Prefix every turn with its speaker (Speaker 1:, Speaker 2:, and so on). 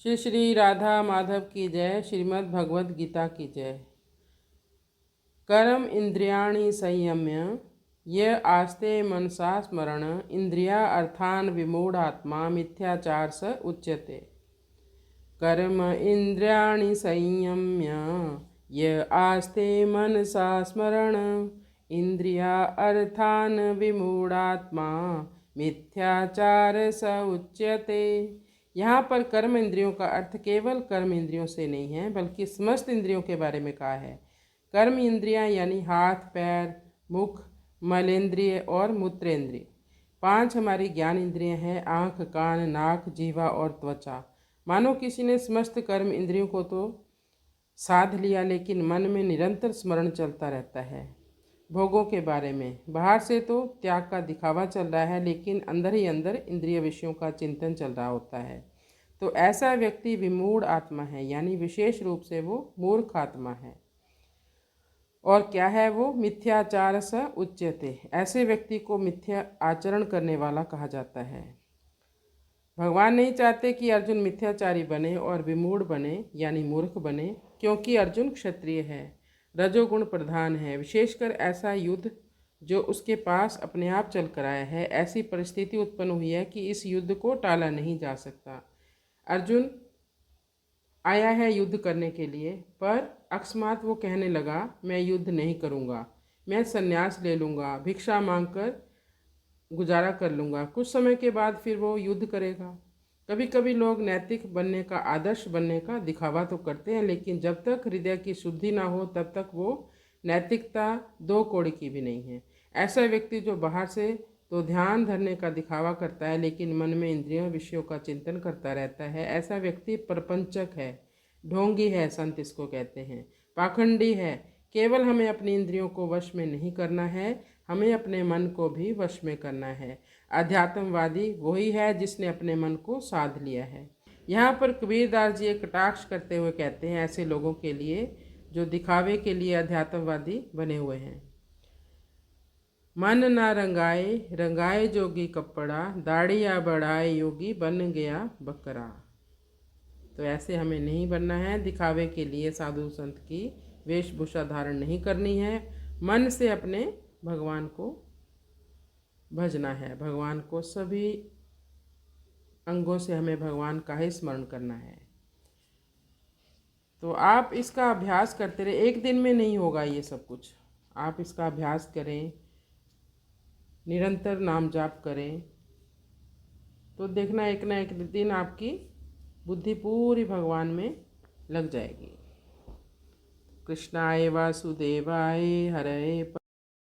Speaker 1: श्री श्री राधा माधव की जय। श्रीमद् भगवद गीता की जय। कर्म इंद्रियाणि संयम्य ये आस्ते मनसा स्मरण इंद्रिया अर्थान विमूढ़ात्मा मिथ्याचार स उच्यते। कर्म इंद्रियाणि संयम्य ये आस्ते मनसा स्मरण इंद्रिया अर्थान विमूढ़ात्मा मिथ्याचार स उच्यते। यहाँ पर कर्म इंद्रियों का अर्थ केवल कर्म इंद्रियों से नहीं है, बल्कि समस्त इंद्रियों के बारे में कहा है। कर्म इंद्रियां यानी हाथ, पैर, मुख, मलेंद्रिय और मूत्रेंद्रिय। 5 हमारी ज्ञान इंद्रियां हैं, आँख, कान, नाक, जीवा और त्वचा। मानो किसी ने समस्त कर्म इंद्रियों को तो साध लिया, लेकिन मन में निरंतर स्मरण चलता रहता है भोगों के बारे में। बाहर से तो त्याग का दिखावा चल रहा है, लेकिन अंदर ही अंदर इंद्रिय विषयों का चिंतन चल रहा होता है। तो ऐसा व्यक्ति विमूढ़ आत्मा है, यानी विशेष रूप से वो मूर्ख आत्मा है। और क्या है वो? मिथ्याचार स उच्यते। ऐसे व्यक्ति को मिथ्या आचरण करने वाला कहा जाता है। भगवान नहीं चाहते कि अर्जुन मिथ्याचारी बने और विमूढ़ बने, यानी मूर्ख बने, क्योंकि अर्जुन क्षत्रिय है, रजोगुण प्रधान है। विशेषकर ऐसा युद्ध जो उसके पास अपने आप चल कर आया है, ऐसी परिस्थिति उत्पन्न हुई है कि इस युद्ध को टाला नहीं जा सकता। अर्जुन आया है युद्ध करने के लिए, पर अकस्मात वो कहने लगा मैं युद्ध नहीं करूँगा, मैं संन्यास ले लूँगा, भिक्षा मांगकर गुजारा कर लूँगा। कुछ समय के बाद फिर वो युद्ध करेगा। कभी कभी लोग नैतिक बनने का, आदर्श बनने का दिखावा तो करते हैं, लेकिन जब तक हृदय की शुद्धि ना हो तब तक वो नैतिकता 2 कौड़ी की भी नहीं है। ऐसा व्यक्ति जो बाहर से तो ध्यान धरने का दिखावा करता है, लेकिन मन में इंद्रियों विषयों का चिंतन करता रहता है, ऐसा व्यक्ति प्रपंचक है, ढोंगी है, संत इसको कहते हैं, पाखंडी है। केवल हमें अपनी इंद्रियों को वश में नहीं करना है, हमें अपने मन को भी वश में करना है। अध्यात्मवादी वही है जिसने अपने मन को साध लिया है। यहाँ पर कबीरदास जी एक कटाक्ष करते हुए कहते हैं ऐसे लोगों के लिए जो दिखावे के लिए अध्यात्मवादी बने हुए हैं। मन ना रंगाए रंगाए जोगी कपड़ा, दाढ़िया बढ़ाए योगी बन गया बकरा। तो ऐसे हमें नहीं बनना है। दिखावे के लिए साधु संत की वेशभूषा धारण नहीं करनी है। मन से अपने भगवान को भजना है। भगवान को सभी अंगों से हमें भगवान का ही स्मरण करना है। तो आप इसका अभ्यास करते रहे। एक दिन में नहीं होगा ये सब कुछ। आप इसका अभ्यास करें, निरंतर नाम जाप करें, तो देखना एक ना एक दिन आपकी बुद्धि पूरी भगवान में लग जाएगी। कृष्णाय वासुदेवाय हरये